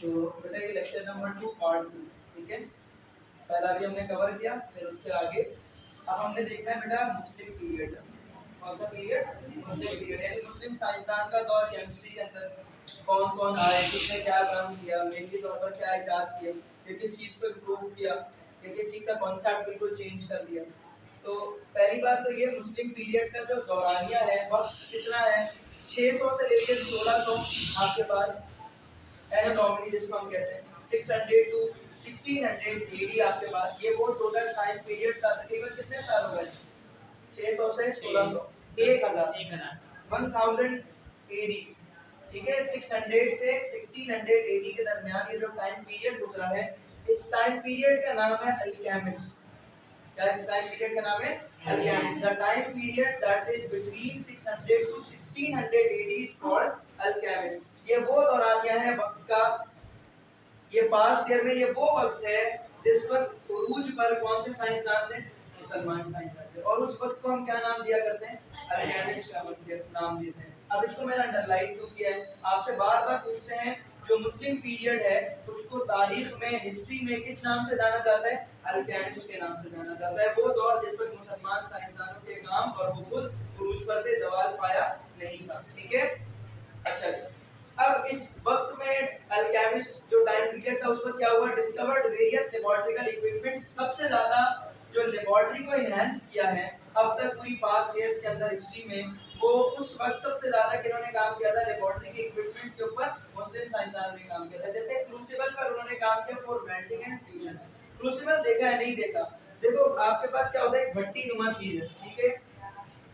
तो बेटा ये लेक्चर नंबर 2 पार्ट 2, ठीक है। पहला भी हमने कवर किया, फिर उसके आगे अब हमने देखना है बेटा मुस्लिम पीरियड। कौन सा पीरियड? मुस्लिम पीरियड, यानी मुस्लिम साइंसदान का दौर। केमिस्ट्री के अंदर कौन कौन आए, किसने क्या काम किया, मेनली तौर पर क्या इजाद किया, या किस चीज़ को इम्प्रूव किया, या किस चीज़ का कॉन्सेप्ट बिल्कुल चेंज कर दिया। तो पहली बात तो ये मुस्लिम पीरियड का जो दौरानिया है वक्त कितना है, 600 से लेकर 1600 आपके पास एनाटॉमी जिसको हम कहते हैं, 600 टू 1600 एडी आपके पास। ये वो टोटल टाइम पीरियड था। तकरीबन कितने साल हो गए? 600 से 1600, 1000 एडी, ठीक है। 600 से 1600 एडी के दरमियान ये जो टाइम पीरियड गुजरा है, इस टाइम पीरियड का नाम है अल्केमिस्ट। क्या टाइम पीरियड का नाम है? Alchemist. The time period that is between 600 to 1600 AD is called alchemist. ये वो दौरानिया है वक्त का, ये पास्ट ईयर में ये वो वक्त है जिस वक्त उरूज पर कौन से साइंसदान थे? मुसलमान साइंसदान थे। और उस वक्त को हम क्या नाम दिया करते हैं? अल्केमिस्ट का नाम देते हैं। अब इसको मैंने अंडरलाइन क्यों किया है? आपसे बार बार पूछते हैं जो मुस्लिम पीरियड है उसको तारीख में, हिस्ट्री में किस नाम से जाना जाता है? अल्केमिस्ट के नाम से जाना जाता है। वो दौर जिस वक्त मुसलमान साइंसदानों के काम और वो खुद उरूज पर थे, जवाल पाया नहीं था, ठीक है। अच्छा, अब इस वक्त में अल्केमिस्ट जो टाइम पीरियड था उसमें क्या हुआ? Discovered various laboratorical equipments. सबसे ज्यादा जो लेबोरेटरी को एनहांस किया है अब तक पूरी पास्ट ईयर्स के अंदर हिस्ट्री में, वो उस वक्त सबसे ज्यादा किन्होंने काम किया था लेबोरेटरी के इक्विपमेंट्स के ऊपर? मुस्लिम साइंसदानों ने काम किया था। जैसे क्रूसिबल पर उन्होंने काम किया for melting and fusion. Crucible देखा है? नहीं देखा? देखो आपके पास क्या होता है, एक भट्टी नुमा चीज है, ठीक है।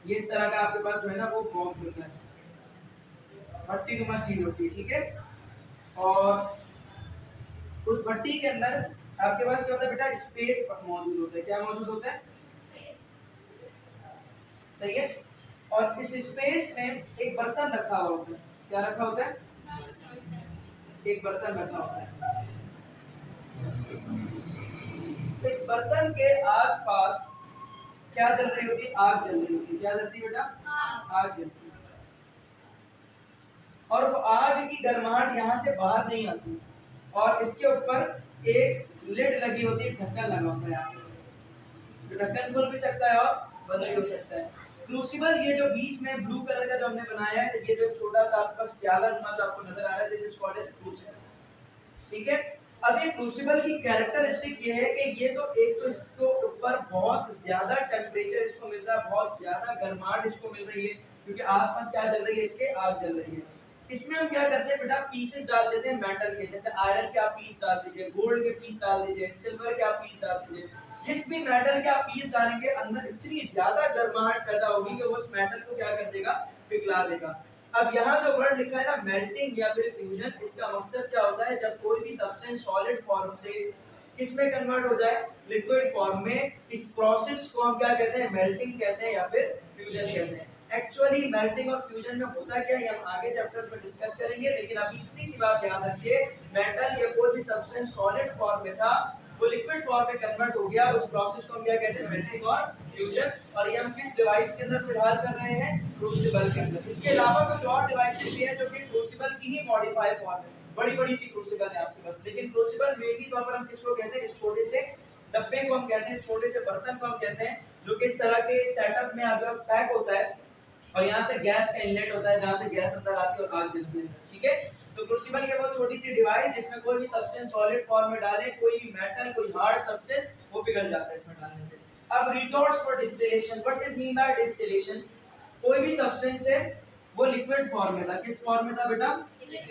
ये इस तरह का आपके पास जो है ना वो बॉक्स होता है, भट्टी नुमा चीज होती है, ठीक है। और उस भट्टी के अंदर आपके पास क्या होता है बेटा? स्पेस मौजूद होता है। क्या मौजूद होता है? सही है। और इस स्पेस में एक बर्तन रखा हुआ होता है। क्या रखा होता है? एक बर्तन रखा होता है। इस बर्तन के आसपास क्या जल रही होती है? आग जल रही होती है। क्या जलती है बेटा? आग जलती है। और वो आग की गर्माहट यहाँ से बाहर नहीं आती, और इसके ऊपर एक लिड लगी होती है, ढक्कन लगा होता है आपके पास। जो ढक्कन खुल भी सकता है और बंद भी हो सकता है। क्रूसिबल ये जो बीच में ब्लू कलर का जो हमने बनाया है, ये जो छोटा सा आपके पास प्याला नुमा जो आपको नजर आ रहा है, this is called as crucible, ठीक है। अब ये क्रूसिबल की कैरेक्टरिस्टिक ये है कि ये तो एक तो इसको ऊपर बहुत ज्यादा टेम्परेचर इसको मिल रहा है, बहुत ज्यादा गर्माहट इसको मिल रही है, क्योंकि आसपास क्या जल रही है? इसके आग जल रही है। इसमें हम क्या करते हैं बेटा? पीसेस डाल देते हैं मेटल के, जैसे आयरन के आप पीस डाल दीजिए, गोल्ड के पीस डाल दीजिए, सिल्वर के आप पीस डाल दीजिए। जिस भी मेटल के आप पीस डालेंगे अंदर इतनी ज्यादा गर्माहट पैदा होगी कि वो उस मेटल को क्या कर देगा? पिघला देगा। अब यहाँ जो वर्ड लिखा है ना मेल्टिंग या फिर फ्यूजन, इसका मकसद क्या होता है? जब कोई भी सब्सटेंस सॉलिड फॉर्म से किस में कन्वर्ट हो जाए? लिक्विड फॉर्म में। इस प्रोसेस को हम क्या कहते हैं? मेल्टिंग कहते हैं या फिर फ्यूजन कहते हैं। एक्चुअली मेल्टिंग और फ्यूजन में होता क्या है हम आगे चैप्टर्स में डिस्कस करेंगे, लेकिन अभी इतनी सी बात याद रखिए, मेटल या कोई भी सब्सटेंस सॉलिड फॉर्म में था, वो लिक्विड फॉर्म में कन्वर्ट हो गया, उस प्रोसेस को हम क्या कहते हैं? मेल्टिंग और फ्यूजन। और ये हम किस डिवाइस के अंदर फिलहाल कर रहे हैं? क्रूसिबल के अंदर। इसके अलावा कुछ और डिवाइसेस भी हैं जो कि क्रूसिबल की ही मॉडिफाई फॉर्म है, बड़ी बड़ी सी क्रूसिबल है आपके पास, लेकिन क्रूसिबल मेनली तौर पर हम किसको कहते हैं? इस छोटे से डब्बे को हम कहते हैं, छोटे से बर्तन को हम कहते हैं, जो कि इस तरह के सेटअप में आपके पास पैक होता है, और यहाँ से गैस का इनलेट होता है जहाँ से गैस अंदर आती है और आग जलती है, ठीक है। तो क्रूसिबल ये बहुत छोटी सी डिवाइस जिसमें कोई भी सब्सटेंस सॉलिड फॉर्म में डाले, कोई भी मेटल, कोई हार्ड सब्सटेंस, वो पिघल जाता है इसमें डालने से। अब retorts for distillation, what is mean bye distillation? कोई भी सब्सटेंस है वो लिक्विड फॉर्म में था। किस फॉर्म में था बेटा?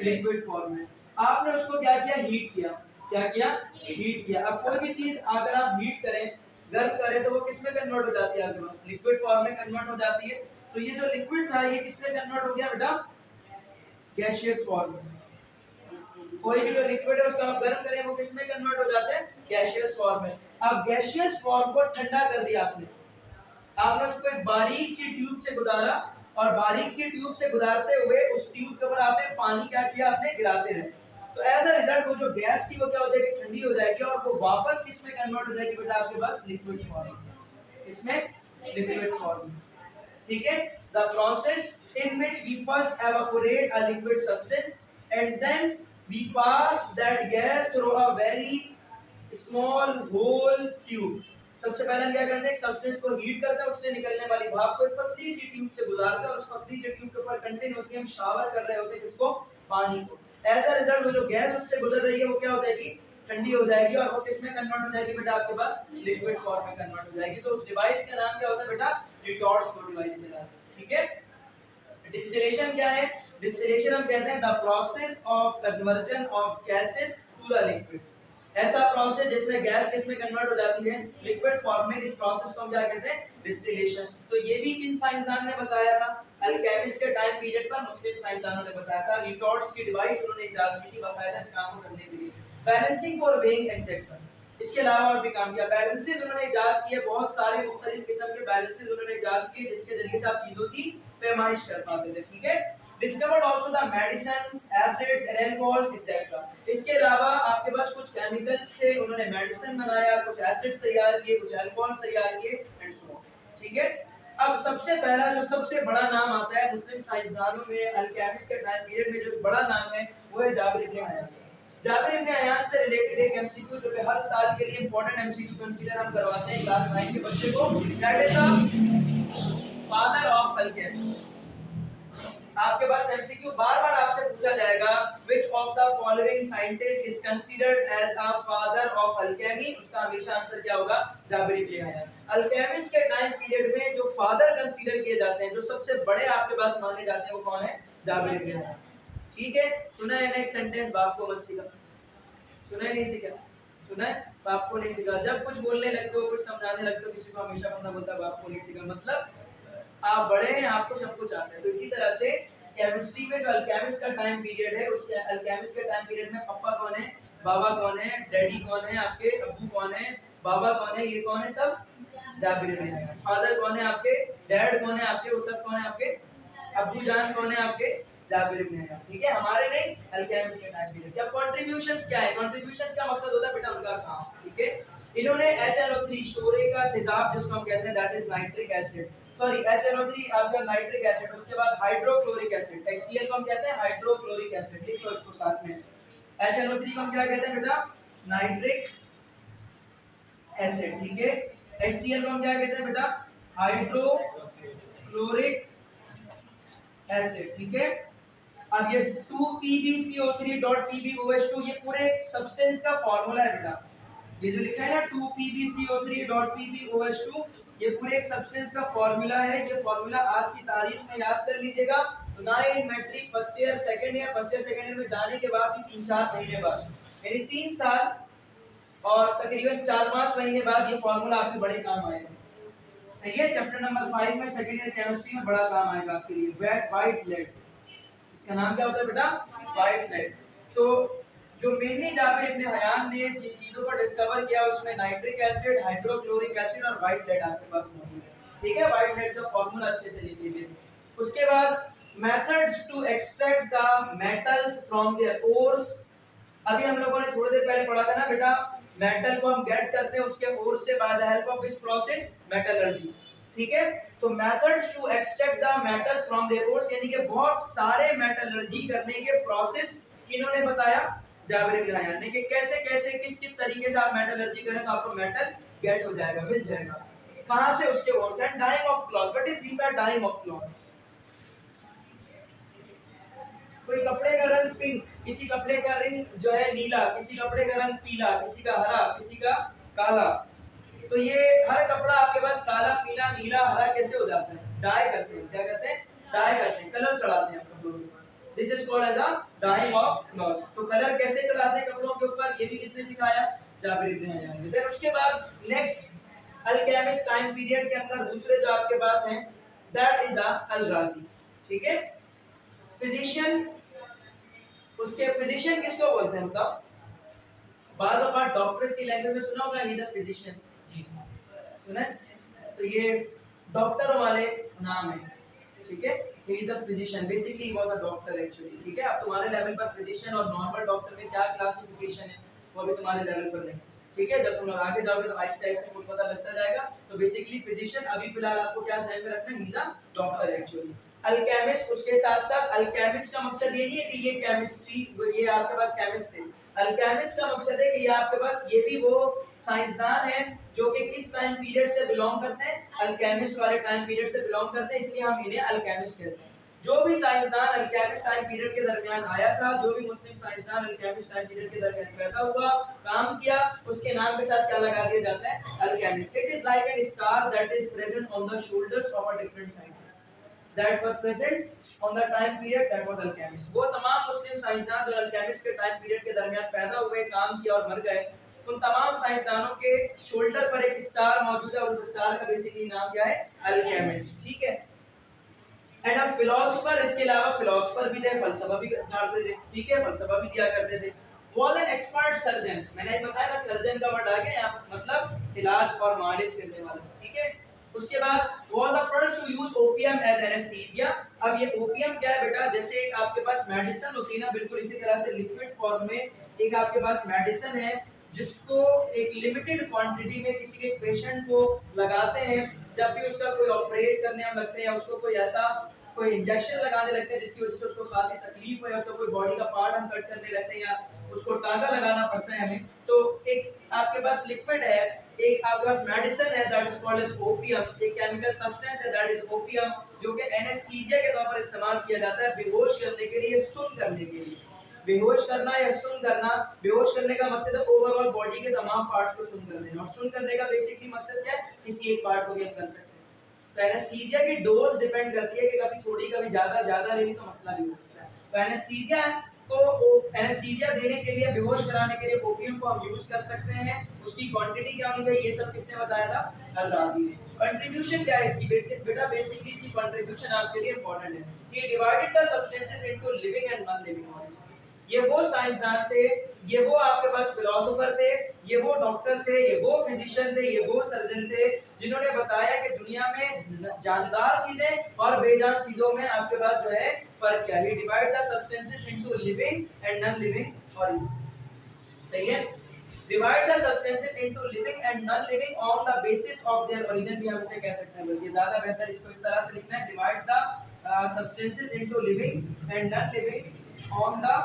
लिक्विड फॉर्म में। आपने उसको क्या किया? हीट किया। क्या किया? हीट किया। अब कोई भी चीज अगर आप हीट करें, गर्म करें, तो वो किस में कन्वर्ट हो जाती है? आपके पास लिक्विड फॉर्म में कन्वर्ट हो जाती है। तो ये जो लिक्विड था ये किस में कन्वर्ट हो गया बेटा? गैसियस फॉर्म में। कोई भी जो लिक्विड है उसको आप गर्म करें वो किस में कन्वर्ट हो जाता है? गैसियस फॉर्म में। अब गैसियस फॉर्म को ठंडा कर दिया आपने, आपने उसको एक बारीक सी ट्यूब से गुजारा, और बारीक सी ट्यूब से गुजारते हुए उस ट्यूब के ऊपर आपने पानी क्या किया? आपने गिराते रहे। तो एज अ रिजल्ट वो जो गैस थी वो क्या हो जाएगी? ठंडी हो जाएगी, और वो वापस किस में कन्वर्ट हो जाएगी बेटा? आपके पास लिक्विड फॉर्म। इसमें लिक्विड फॉर्म, ठीक है। The process in which we first evaporate a liquid substance and then we pass that gas through a very small hole tube. सबसे पहले हम क्या करते हैं, एक सब्सटेंस को हीट करते हैं, उससे निकलने वाली भाप को एक पतली सी ट्यूब से गुजारते हैं और उस पतली सी ट्यूब के ऊपर कंटिन्यूअसली हम शावर कर रहे होते हैं किसको, पानी को। एज अ रिजल्ट वो जो गैस उससे गुजर रही है वो क्या हो जाएगी, ठंडी हो जाएगी और वो किसमें कन्वर्ट हो जाएगी बेटा, आपके पास लिक्विड फॉर्म में कन्वर्ट हो जाएगी। तो उस डिवाइस का नाम क्या होता है बेटा, रिटॉर्ट्स फ्लो डिवाइस के नाम, ठीक है। डिस्टिलेशन क्या है, डिस्टिलेशन हम कहते हैं the process of conversion of gases to the liquid. ऐसा प्रोसेस जिसमें गैस किस में कन्वर्ट हो जाती है, लिक्विड फॉर्म में, इस प्रोसेस को हम क्या कहते हैं, डिस्टिलेशन। तो ये भी किन साइंसदान ने बताया था, अल्केमिस्ट के टाइम पीरियड पर मुस्लिम साइंसदानों ने बताया था। रिटॉर्ट्स की डिवाइस उन्होंने इजाद की थी बाकायदा इस काम को करने के लिए। बैलेंसिंग फॉर वेइंग एग्जैक्ट, इसके अलावा और भी काम किया। बैलेंसेस उन्होंने इजाद किए, बहुत सारे मुख्तलिफ किस्म के बैलेंसेस उन्होंने इजाद किए जिसके जरिए से आप चीजों की पैमाइश कर पाते थे, ठीक है। Discovered also the medicines, acids and alcohols etcetera. इसके अलावा आपके पास कुछ केमिकल्स से उन्होंने मेडिसिन बनाया, कुछ एसिड्स तैयार किए, कुछ अल्कोहल्स तैयार किए एंड सो ऑन, ठीक है। अब सबसे पहला जो सबसे बड़ा नाम आता है मुस्लिम साइंसदानों में अल्केमिस्ट के टाइम पीरियड में, जो बड़ा नाम है वो है Jabir ibn Hayyan. Jabir ibn Hayyan से रिलेटेड एक एमसीक्यू जो कि हर साल के लिए इंपॉर्टेंट एमसीक्यू कंसीडर हम करवाते हैं क्लास 9 के बच्चे को, that is the father of alchemy. आपके पास एमसीक्यू बार-बार आपसे पूछा जाएगा, which of the following scientist is considered as a father of alchemy, उसका हमेशा आंसर क्या होगा, जाबिर इब्न हयान। अल्केमिस्ट के टाइम पीरियड में जो फादर कंसीडर किए जाते हैं, जो सबसे बड़े आपके पास माने जाते हैं, वो कौन है, जाबिर इब्न हयान, ठीक है। सुना है नेक्स्ट सेंटेंस, बाप को मत सिखा, सुना है नहीं सीखा, सुना है, बाप को नहीं सीखा। जब कुछ बोलने लगते हो, कुछ समझाने लगते हो किसी को, हमेशा बंदा बोलता है बाप को नहीं सीखा, मतलब आप बड़े हैं, आपको सब कुछ आता है। तो इसी तरह से केमिस्ट्री में जो अल्केमिस्ट का टाइम पीरियड है, उसके अल्केमिस्ट के टाइम पीरियड में पापा कौन है, बाबा कौन है, डैडी कौन है, आपके अब्बू कौन है, बाबा कौन है, ये कौन है, सब जाबिर इब्न हयान। फादर कौन है आपके, डैड कौन है आपके, वो सब कौन है आपके, अब्बू जान कौन है आपके, जाबिर इब्न हयान, ठीक है। हमारे नहीं, अल्केमिस्ट के टाइम पीरियड। क्या कंट्रीब्यूशंस क्या है, कंट्रीब्यूशंस का मकसद होता है बेटा उनका काम, ठीक है। इन्होंने HNO3 शोरे का तेजाब जिसको हम कहते हैं that is nitric acid, sorry HNO3 आपका नाइट्रिक एसिड, उसके बाद हाइड्रोक्लोरिक एसिड, HCl को हम कहते हैं हाइड्रोक्लोरिक एसिड, लिख लो इसको साथ में। HNO3 को हम क्या कहते हैं बेटा, नाइट्रिक एसिड, ठीक है। HCl को हम क्या कहते हैं बेटा, हाइड्रोक्लोरिक एसिड, ठीक है। अब ये 2PbCO3.PbOH2 ये पूरे सब्सटेंस का फार्मूला है बेटा, ये जो लिखा है ना 2PbCO3.PbOH2 ये पूरे एक सब्सटेंस का फार्मूला है। ये फार्मूला आज की तारीख में याद कर लीजिएगा। तो ना इन matric first year second year, first year second year में जाने के बाद भी 3-4 महीने बाद, यानी 3 साल और तकरीबन 4-5 महीने बाद ये फार्मूला आपके बड़े काम आएगा। सही है, चैप्टर नंबर 5 में सेकंड ईयर केमिस्ट्री में बड़ा काम आएगा आपके लिए। व्हाइट लेड, इसका नाम क्या होता है बेटा, व्हाइट लेड। तो जो मेनली जाबिर इब्न हयान ने जिन चीजों को डिस्कवर किया उसमें नाइट्रिक एसिड, हाइड्रोक्लोरिक एसिड और व्हाइट लेड आपके पास मौजूद है, ठीक है। व्हाइट लेड का फार्मूला अच्छे से लिख लीजिए। उसके बाद methods to extract the metals from their ores. अभी हम लोगों ने थोड़ी देर पहले पढ़ा था ना बेटा, मेटल को हम गेट करते हैं उसके ओर से by the help of which process, metallurgy, ठीक है। तो methods to extract the metals from their ores, यानी कि बहुत सारे मेटलर्जी करने के प्रोसेस किन्होंने बताया, जाबिर इब्न हयान ने, कि कैसे कैसे किस किस तरीके से आप मेटलर्जी करें तो आपको मेटल गेट हो जाएगा, मिल जाएगा। कहां से, उसके ओर से। Dyeing of cloth, what is mean by dyeing of cloth, कोई कपड़े का रंग पिंक, किसी कपड़े का रंग जो है नीला, किसी कपड़े का रंग पीला, किसी का हरा, किसी का काला। तो ये हर कपड़ा आपके पास काला, पीला, नीला, हरा कैसे हो जाता है, डाई करते हैं, क्या करते हैं, डाई करते हैं, कलर चढ़ाते हैं कपड़ों के ऊपर। This is called as a dyeing of cloth. तो कलर कैसे चढ़ाते हैं कपड़ों के ऊपर, ये भी किसने सिखाया, जाबिर इब्न हयान ने। देन उसके बाद नेक्स्ट अल्केमिस्ट टाइम पीरियड के अंदर दूसरे जो आपके पास हैं दैट इज अल-राज़ी, ठीक है। फिजिशियन, उसके फिजिशियन किसको बोलते हैं बताओ, बाद ऑफ डॉक्टर्स की लैंग्वेज में सुना होगा, ही इज अ फिजिशियन, जी सुना है। तो ये डॉक्टर वाले नाम है, ठीक है। He is a physician, basically he was a doctor actually, ठीक है। अब तुम्हारे लेवल पर फिजिशियन और नॉर्मल डॉक्टर में क्या क्लासिफिकेशन है वो अभी तुम्हारे लेवल पर नहीं, ठीक है। जब तुम आगे जाओगे तो आहिस्ते आहिस्ते कुछ पता लगता जाएगा। तो बेसिकली फिजिशियन अभी फिलहाल आपको क्या साइड में रखना है, he is a doctor actually. Alchemist, उसके साथ साथ अल्केमिस्ट का मकसद ये नहीं है कि ये केमिस्ट्री, ये आपके पास केमिस्ट है। अल्केमिस्ट का मकसद है कि ये आपके पास ये भी वो साइंसदान है जो कि किस टाइम पीरियड से बिलोंग करते हैं, अल्केमिस्ट वाले टाइम पीरियड से बिलोंग करते हैं, इसलिए हम इन्हें अल्केमिस्ट कहते हैं। जो भी साइंसदान अल्केमिस्ट टाइम पीरियड के दरमियान आया था, जो भी मुस्लिम साइंसदान अल्केमिस्ट टाइम पीरियड के दरमियान पैदा हुआ, काम किया, उसके नाम के साथ क्या लगा दिया जाता है, alchemist. It is like an star that is present on the shoulders of a different scientist that were present on the time period that was alchemist। वो तमाम मुस्लिम साइंसदान जो अल्केमिस्ट के टाइम पीरियड के दरमियान पैदा हुए, काम किया और मर गए, उन तमाम साइंसदानों के शोल्डर पर एक स्टार मौजूद है और उस स्टार का बेसिकली नाम क्या है, अल्केमिस्ट। ठीक है। एंड अ फिलोसोफर, इसके अलावा फिलोसोफर भी थे, फलसफा भी झाड़ते थे। ठीक है, फलसफा भी दिया करते थे। was an expert surgeon, मैंने बताया ना सर्जन का वर्ड आ गया यहाँ, मतलब इलाज और मालिश करने वाला। ठीक है। उसके बाद was the first to use opium as anesthesia। अब ये ओपियम क्या है बेटा, जैसे एक आपके पास मेडिसिन होती है ना, बिल्कुल इसी तरह से लिक्विड फॉर्म में एक आपके पास मेडिसिन है जिसको एक लिमिटेड क्वांटिटी में किसी के पेशेंट को लगाते हैं जब भी उसका कोई ऑपरेट करने हम लगते हैं या उसको कोई ऐसा कोई इंजेक्शन लगाने लगते हैं जिसकी वजह से उसको खासी तकलीफ हो या उसका कोई बॉडी का पार्ट हम कट करने लगते हैं या उसको टांका लगाना पड़ता है हमें, तो एक आपके पास लिक्विड है, एक आपके पास मेडिसिन है that is called as opium, एक केमिकल सब्सटेंस है दैट इज ओपियम, जो कि एनेस्थीसिया के तौर पर इस्तेमाल किया जाता है बेहोश करने के लिए, सुन करने के लिए। बेहोश करना या सुन करना, बेहोश करने का मकसद है ओवरऑल बॉडी के तमाम पार्ट्स को सुन कर देना, और सुन करने का बेसिकली मकसद क्या है, किसी एक पार्ट को भी हम कर सकते हैं। तो एनेस्थीसिया की डोज डिपेंड करती है कि कभी थोड़ी कभी ज्यादा लेनी तो मसला भी हो सकता है। तो एनेस्थीसिया को एनेस्थीसिया देने के लिए, बेहोश कराने के लिए ओपियम को हम यूज कर सकते हैं। उसकी क्वांटिटी क्या होनी चाहिए, ये सब किसने बताया था, अल-राजी ने। कंट्रीब्यूशन क्या है इसकी बेटा, बेसिकली इसकी कंट्रीब्यूशन आपके लिए इंपॉर्टेंट है। ये divided the substances into living and non living organism. ये वो साइंसदान थे, ये वो आपके पास फिलोसोफर थे, ये वो डॉक्टर थे, ये वो फिजिशियन थे, ये वो सर्जन थे जिन्होंने बताया कि दुनिया में जानदार चीजें और बेजान चीजों में आपके पास जो है फर्क क्या है। Divide the substances into living and non living organism. सही है। Divide the substances into living and non living on the basis of their origin, भी हम इसे कह सकते हैं, बल्कि ज्यादा बेहतर इसको इस तरह से लिखना है, divide the substances into living and non living on the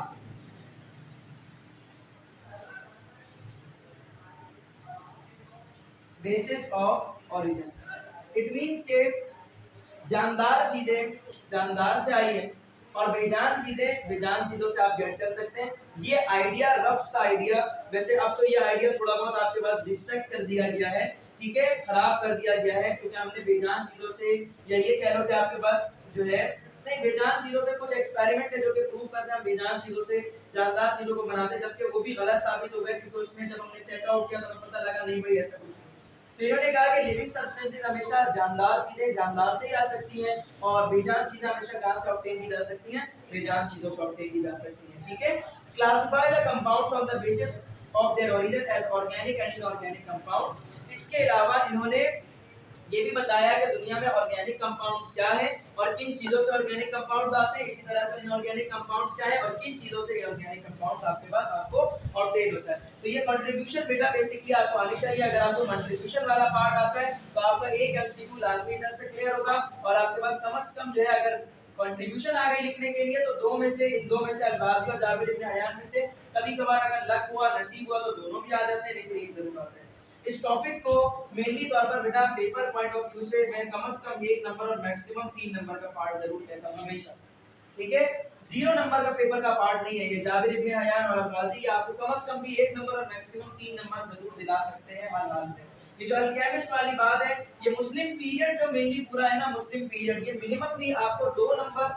basis of origin. It means के जानदार चीजें जानदार से आई है और बेजान चीजें बेजान चीजों से आप गेट कर सकते हैं। ये आइडिया, रफ सा आइडिया, वैसे अब तो ये आइडिया थोड़ा बहुत आपके पास डिस्ट्रैक्ट कर दिया गया है, ठीक है, खराब कर दिया गया है, क्योंकि हमने बेजान चीजों से, या ये कह लो कि आपके पास जो है नहीं, बेजान चीजों से कुछ एक्सपेरिमेंट है जो कि प्रूव करते हैं बेजान चीजों से जानदार चीजों को बनाते हैं, जबकि वो भी गलत साबित हो गए, क्योंकि उसमें जब हमने चेकआउट किया तो हमें पता लगा नहीं भाई ऐसा कुछ नहीं। तो इन्होंने कहा कि लिविंग सब्सटेंसेस हमेशा जानदार चीजें जानदार से ही आ सकती हैं और बेजान चीजें हमेशा कहां से ऑब्टेन की जा सकती हैं, बेजान चीजों से ऑब्टेन की जा सकती हैं। ठीक है। Classify the compounds on the basis of their origin as organic and inorganic compound. इसके अलावा इन्होंने ये भी बताया कि दुनिया में ऑर्गेनिक कंपाउंड्स क्या है और किन चीजों से ऑर्गेनिक कंपाउंड्स आते हैं, इसी तरह से इनऑर्गेनिक कंपाउंड्स क्या है और किन चीजों से ऑर्गेनिक कंपाउंड्स आपके पास आपको ऑब्टेन होता है। तो ये कंट्रीब्यूशन बेटा बेसिकली आपको आनी चाहिए। अगर आपको कंट्रीब्यूशन वाला पार्ट आता है तो आपका एक एमसीक्यू लाजमी इधर से क्लियर होगा, और आपके पास कम से कम जो है अगर कंट्रीब्यूशन आ गई लिखने के लिए तो दो में से, इन दो में से, अल-गाज़ी और जाबिर इब्न हयान में से कभी कभार अगर लक हुआ, नसीब हुआ तो दोनों भी आ जाते हैं, नहीं तो एक जरूर आता है। इस टॉपिक को मेनली तौर पर बेटा पेपर पॉइंट ऑफ व्यू से मैं कम से कम 1 नंबर और मैक्सिमम 3 नंबर का पार्ट जरूर लेता हूं हमेशा। ठीक है, 0 नंबर का पेपर का पार्ट नहीं है ये। जाबिर इब्न हयान और अल-गाज़ी आपको कम से कम भी 1 नंबर और मैक्सिमम 3 नंबर जरूर दिला सकते हैं हर हाल में। ये जो अल्केमिस्ट वाली बात है, ये मुस्लिम पीरियड जो मेनली पूरा है ना, मुस्लिम पीरियड, ये मिनिमम भी आपको 2 नंबर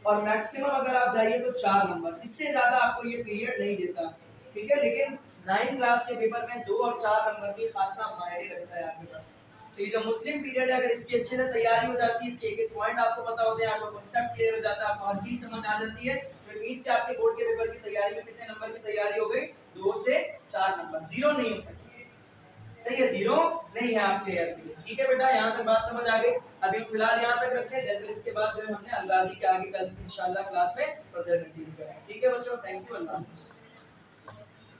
और मैक्सिमम अगर आप जाइए तो 4 नंबर, इससे ज्यादा आपको ये पीरियड नहीं देता। ठीक है, लेकिन 9 क्लास के पेपर में 2 और 4 नंबर की खासा मायने रखता है आपके पास। तो ये जो मुस्लिम पीरियड है, अगर इसकी अच्छे से तैयारी हो जाती है, इसके एक-एक पॉइंट आपको पता होते हैं, आपको कांसेप्ट क्लियर हो जाता है, आपको हर चीज समझ आ जाती है, तो मींस के आपके बोर्ड के पेपर की तैयारी में कितने नंबर की तैयारी हो गई, 2 से 4 नंबर, 0 नहीं हो सकती। सही है, 0 नहीं है आपके यार के लिए। ठीक है बेटा, यहाँ तक बात समझ आ गई। अभी फिलहाल यहाँ तक रखते हैं, फिर इसके बाद जो है हमने अल-गाज़ी के आगे कल इंशाल्लाह क्लास में फर्दर कंटिन्यू करेंगे। ठीक है बच्चों, थैंक यू, अल्लाह हाफ़िज़।